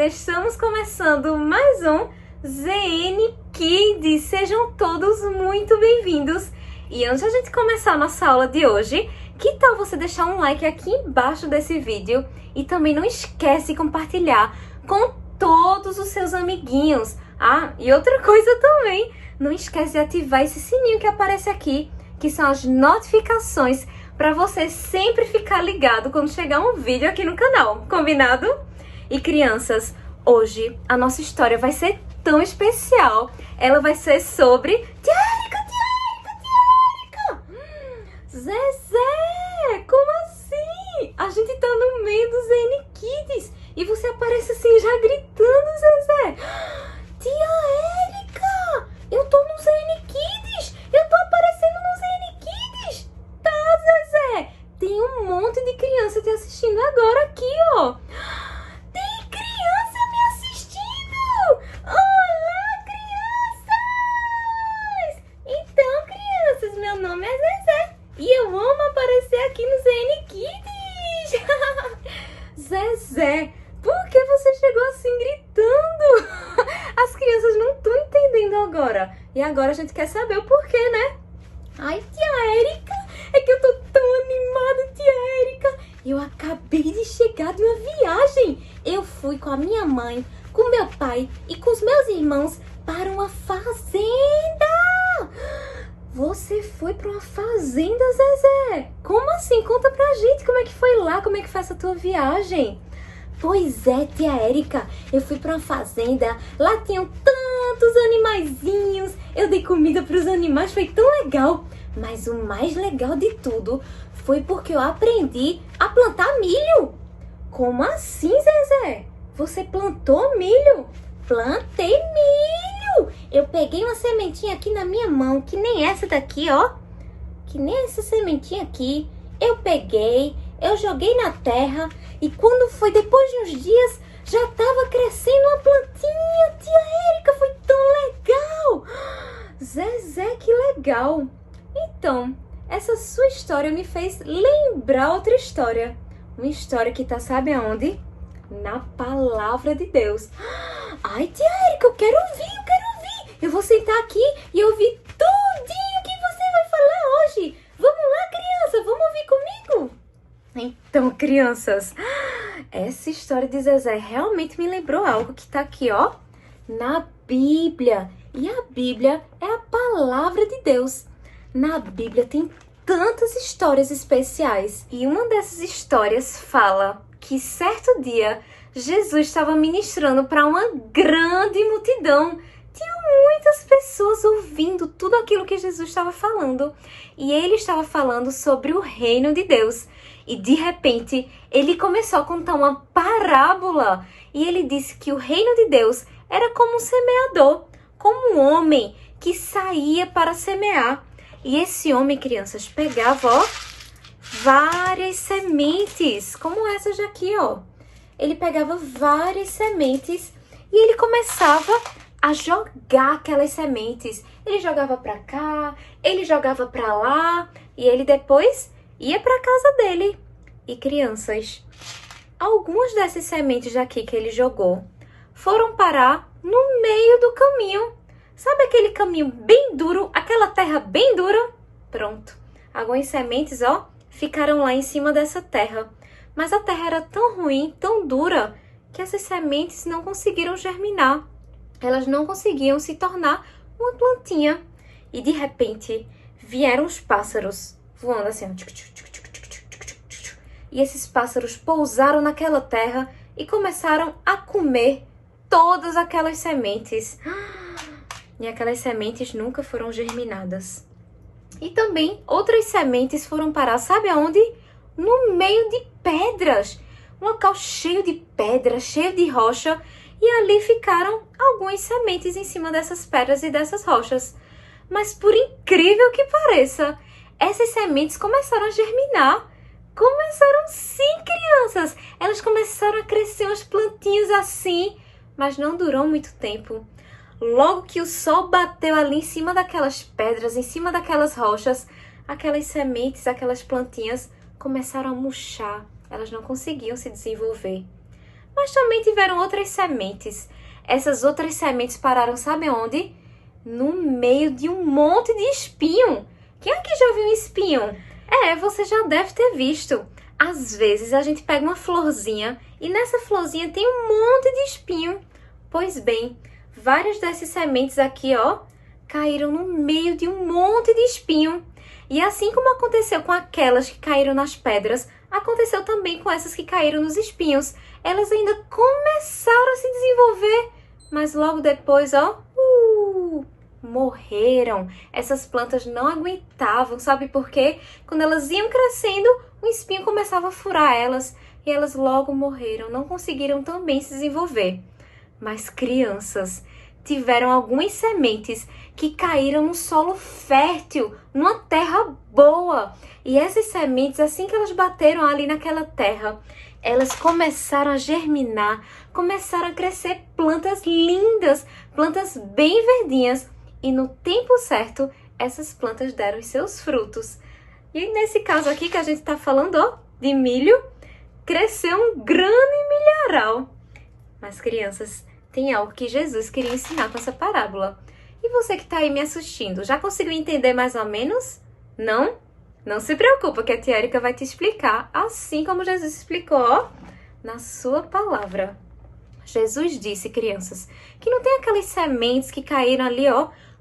Estamos começando mais um ZN Kids. Sejam todos muito bem-vindos. E antes de a gente começar a nossa aula de hoje, que tal você deixar um like aqui embaixo desse vídeo? E também não esquece de compartilhar com todos os seus amiguinhos. Ah, e outra coisa também, não esquece de ativar esse sininho que aparece aqui, que são as notificações para você sempre ficar ligado quando chegar um vídeo aqui no canal, combinado? E crianças, hoje a nossa história vai ser tão especial. Ela vai ser sobre... Tia Érica! Zezé! Como assim? A gente tá no meio do ZN Kids e você aparece assim já gritando, Zezé! Tia Érica! Eu tô no ZN Kids! Eu tô aparecendo no ZN Kids! Tá, Zezé! Tem um monte de criança te assistindo agora aqui, ó! Tem criança me assistindo! Olá, crianças! Então, crianças, meu nome é Zezé e eu amo aparecer aqui no ZN Kids! Zezé, por que você chegou assim gritando? As crianças não estão entendendo agora. E agora a gente quer saber o porquê, né? Ai, tia Érica, é que eu tô tão animada, tia Érica. Eu acabei de chegar de uma viagem. Eu fui com a minha mãe, com meu pai e com os meus irmãos para uma fazenda. Você foi para uma fazenda, Zezé? Como assim? Conta pra gente como é que foi lá, como é que foi essa tua viagem. Pois é, tia Érica, eu fui para uma fazenda, lá tinham tantos animaizinhos, eu dei comida para os animais, foi tão legal. Mas o mais legal de tudo foi porque eu aprendi a plantar milho. Como assim, Zezé? Você plantou milho? Plantei milho! Eu peguei uma sementinha aqui na minha mão, que nem essa daqui, ó. Que nem essa sementinha aqui. Eu peguei, eu joguei na terra e quando foi depois de uns dias, já estava crescendo uma plantinha. Tia Érica, foi tão legal! Zezé, que legal! Então, essa sua história me fez lembrar outra história. Uma história que tá, sabe aonde? Na palavra de Deus. Ai, tia Érica, eu quero ouvir. Eu vou sentar aqui e ouvir tudinho que você vai falar hoje. Vamos lá, criança, vamos ouvir comigo? Então, crianças, essa história de Zezé realmente me lembrou algo que tá aqui, ó, na Bíblia. E a Bíblia é a palavra de Deus. Na Bíblia tem tantas histórias especiais. E uma dessas histórias fala que certo dia Jesus estava ministrando para uma grande multidão. Tinha muitas pessoas ouvindo tudo aquilo que Jesus estava falando. E ele estava falando sobre o reino de Deus. E de repente, ele começou a contar uma parábola. E ele disse que o reino de Deus era como um semeador, como um homem que saía para semear. E esse homem, crianças, pegava, ó, várias sementes, como essas daqui, ó. Ele pegava várias sementes e ele começava a jogar aquelas sementes. Ele jogava para cá, ele jogava para lá e ele depois ia para casa dele. E crianças, algumas dessas sementes daqui que ele jogou foram parar no meio do caminho. Sabe aquele caminho bem duro, aquela terra bem dura? Pronto. Algumas sementes, ó, ficaram lá em cima dessa terra. Mas a terra era tão ruim, tão dura, que essas sementes não conseguiram germinar. Elas não conseguiam se tornar uma plantinha. E de repente, vieram os pássaros voando assim, ó. E esses pássaros pousaram naquela terra e começaram a comer todas aquelas sementes. E aquelas sementes nunca foram germinadas. E também outras sementes foram parar, sabe aonde? No meio de pedras. Um local cheio de pedras, cheio de rocha. E ali ficaram algumas sementes em cima dessas pedras e dessas rochas. Mas por incrível que pareça, essas sementes começaram a germinar. Começaram sim, crianças. Elas começaram a crescer umas plantinhas assim. Mas não durou muito tempo. Logo que o sol bateu ali em cima daquelas pedras, em cima daquelas rochas, aquelas sementes, aquelas plantinhas começaram a murchar. Elas não conseguiam se desenvolver. Mas também tiveram outras sementes. Essas outras sementes pararam, sabe onde? No meio de um monte de espinho. Quem aqui já viu um espinho? Você já deve ter visto. Às vezes a gente pega uma florzinha e nessa florzinha tem um monte de espinho. Pois bem, várias dessas sementes aqui, caíram no meio de um monte de espinho. E assim como aconteceu com aquelas que caíram nas pedras, aconteceu também com essas que caíram nos espinhos. Elas ainda começaram a se desenvolver, mas logo depois, morreram. Essas plantas não aguentavam, sabe por quê? Quando elas iam crescendo, um espinho começava a furar elas e elas logo morreram, não conseguiram também se desenvolver. Mas crianças, tiveram algumas sementes que caíram no solo fértil, numa terra boa. E essas sementes, assim que elas bateram ali naquela terra, elas começaram a germinar, começaram a crescer plantas lindas, plantas bem verdinhas. E no tempo certo, essas plantas deram os seus frutos. E nesse caso aqui que a gente está falando, de milho, cresceu um grande milharal. Mas crianças, tem algo que Jesus queria ensinar com essa parábola. E você que está aí me assistindo, já conseguiu entender mais ou menos? Não? Não se preocupa que a tia Erika vai te explicar, assim como Jesus explicou, na sua palavra. Jesus disse, crianças, que não tem aquelas sementes que caíram ali,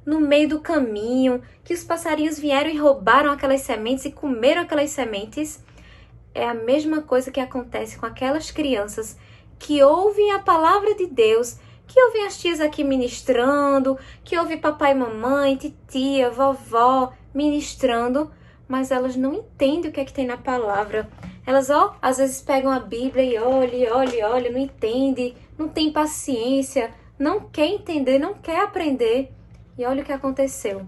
no meio do caminho, que os passarinhos vieram e roubaram aquelas sementes e comeram aquelas sementes. É a mesma coisa que acontece com aquelas crianças que ouvem a palavra de Deus, que ouvem as tias aqui ministrando, que ouvem papai e mamãe, titia, vovó ministrando, mas elas não entendem o que é que tem na palavra. Elas, às vezes pegam a Bíblia e olha, não entende, não tem paciência, não quer entender, não quer aprender. E olha o que aconteceu.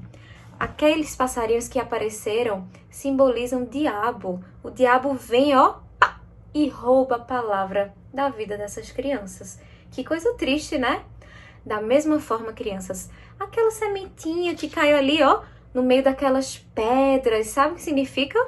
Aqueles passarinhos que apareceram simbolizam o diabo. O diabo vem, e rouba a palavra da vida dessas crianças. Que coisa triste, né? Da mesma forma, crianças, aquela sementinha que caiu ali, no meio daquelas pedras, sabe o que significa?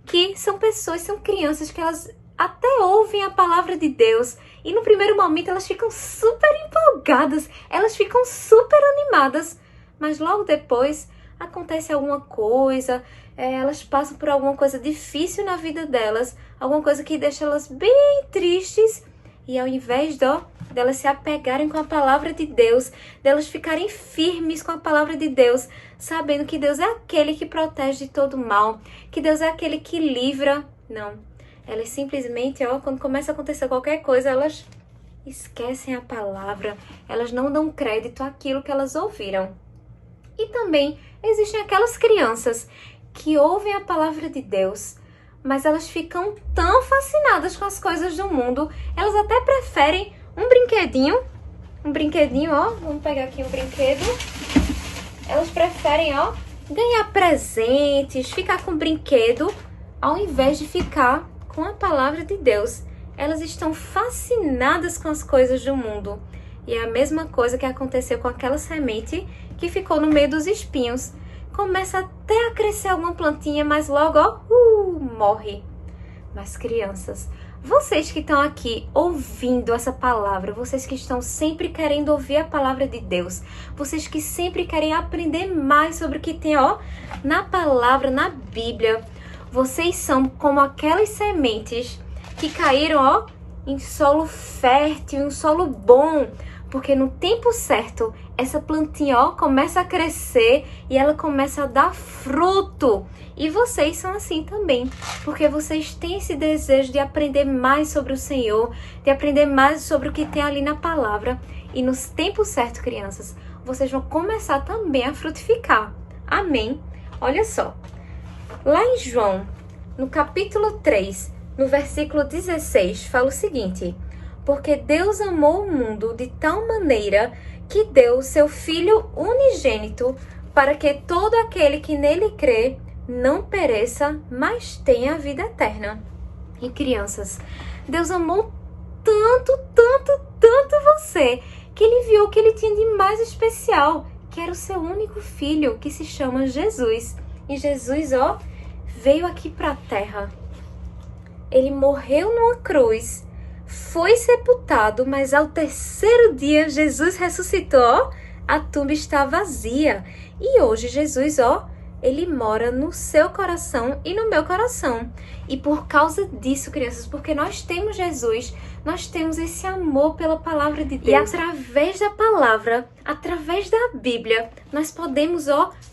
Que são pessoas, são crianças que elas até ouvem a palavra de Deus e no primeiro momento elas ficam super empolgadas, elas ficam super animadas, mas logo depois acontece alguma coisa, elas passam por alguma coisa difícil na vida delas, alguma coisa que deixa elas bem tristes e ao invés delas se apegarem com a palavra de Deus, delas ficarem firmes com a palavra de Deus, sabendo que Deus é aquele que protege de todo mal, que Deus é aquele que livra. Não, elas simplesmente, quando começa a acontecer qualquer coisa, elas esquecem a palavra, elas não dão crédito àquilo que elas ouviram. E também existem aquelas crianças que ouvem a palavra de Deus, mas elas ficam tão fascinadas com as coisas do mundo, elas até preferem um brinquedinho, vamos pegar aqui um brinquedo. Elas preferem, ganhar presentes, ficar com brinquedo, ao invés de ficar com a palavra de Deus. Elas estão fascinadas com as coisas do mundo. E é a mesma coisa que aconteceu com aquela semente que ficou no meio dos espinhos. Começa até a crescer alguma plantinha, mas logo, morre. Mas crianças, vocês que estão aqui ouvindo essa palavra, vocês que estão sempre querendo ouvir a palavra de Deus, vocês que sempre querem aprender mais sobre o que tem, na palavra, na Bíblia, vocês são como aquelas sementes que caíram, em solo fértil, em um solo bom, porque no tempo certo, essa plantinha, começa a crescer e ela começa a dar fruto. E vocês são assim também, porque vocês têm esse desejo de aprender mais sobre o Senhor, de aprender mais sobre o que tem ali na palavra. E no tempo certo, crianças, vocês vão começar também a frutificar. Amém? Olha só, lá em João, no capítulo 3, no versículo 16, fala o seguinte: porque Deus amou o mundo de tal maneira que deu seu Filho unigênito para que todo aquele que nele crê não pereça, mas tenha a vida eterna. E crianças, Deus amou tanto você, que ele viu o que ele tinha de mais especial, que era o seu único filho, que se chama Jesus. E Jesus, veio aqui para a terra. Ele morreu numa cruz foi sepultado, mas ao terceiro dia Jesus ressuscitou, a tumba está vazia. E hoje Jesus, ele mora no seu coração e no meu coração. E por causa disso, crianças, porque nós temos Jesus, nós temos esse amor pela palavra de Deus. E através da palavra, através da Bíblia, nós podemos,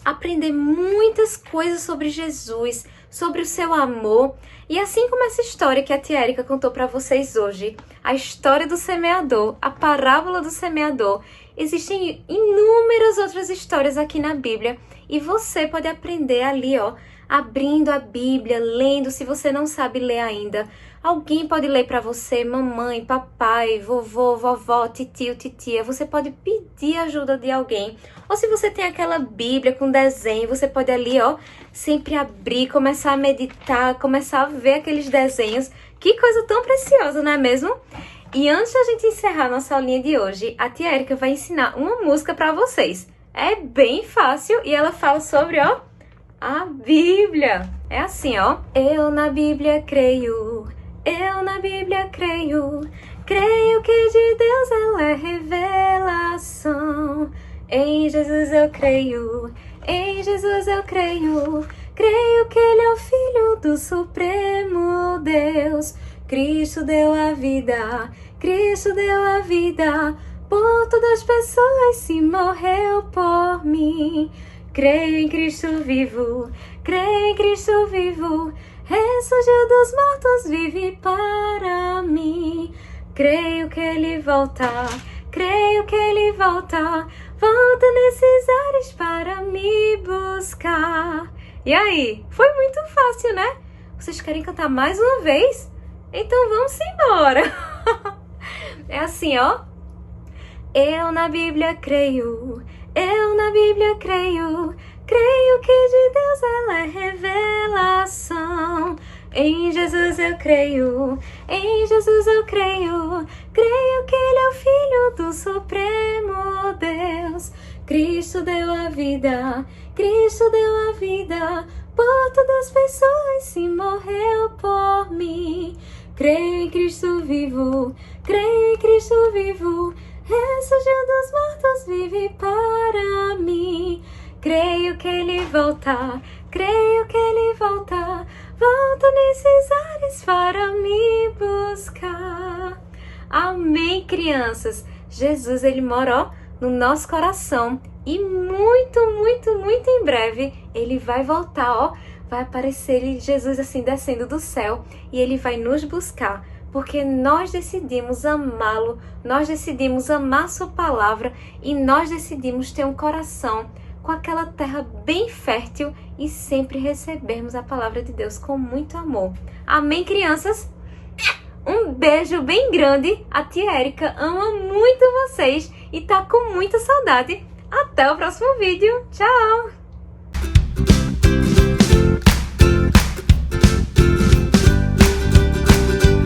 aprender muitas coisas sobre Jesus, sobre o seu amor. E assim como essa história que a tia Érica contou para vocês hoje, a história do semeador, a parábola do semeador, existem inúmeras outras histórias aqui na Bíblia e você pode aprender ali, abrindo a Bíblia, lendo, se você não sabe ler ainda. Alguém pode ler para você, mamãe, papai, vovô, vovó, titio, titia. Você pode pedir ajuda de alguém. Ou se você tem aquela Bíblia com desenho, você pode ali, sempre abrir, começar a meditar, começar a ver aqueles desenhos. Que coisa tão preciosa, não é mesmo? E antes da gente encerrar nossa aulinha de hoje, a tia Érica vai ensinar uma música para vocês. É bem fácil e ela fala sobre, a Bíblia. É assim, Eu na Bíblia creio, eu na Bíblia creio, creio que de Deus ela é revelação. Em Jesus eu creio, em Jesus eu creio, creio que Ele é o Filho do Supremo Deus. Cristo deu a vida, Cristo deu a vida, por todas as pessoas se morreu por mim. Creio em Cristo vivo, creio em Cristo vivo, ressurgiu dos mortos, vive para mim. Creio que Ele volta, creio que Ele volta, volta nesses ares para me buscar. E aí, foi muito fácil, né? Vocês querem cantar mais uma vez? Então vamos embora. É assim, Eu na Bíblia creio, eu na Bíblia creio, creio que de Deus ela é revelação. Em Jesus eu creio, em Jesus eu creio, creio que Ele é o Filho do Supremo Deus. Cristo deu a vida, Cristo deu a vida, por todas as pessoas se morreu por mim. Creio em Cristo vivo, creio em Cristo vivo, ressurgiu dos mortos, vive para mim. Creio que Ele volta, creio que Ele volta, volta nesses ares para me buscar. Amém, crianças? Jesus, Ele mora, no nosso coração e muito, muito, muito em breve Ele vai voltar, vai aparecer Jesus assim descendo do céu e Ele vai nos buscar, porque nós decidimos amá-lo, nós decidimos amar sua palavra e nós decidimos ter um coração com aquela terra bem fértil e sempre recebermos a palavra de Deus com muito amor. Amém, crianças? Um beijo bem grande. A tia Érica ama muito vocês e tá com muita saudade. Até o próximo vídeo. Tchau!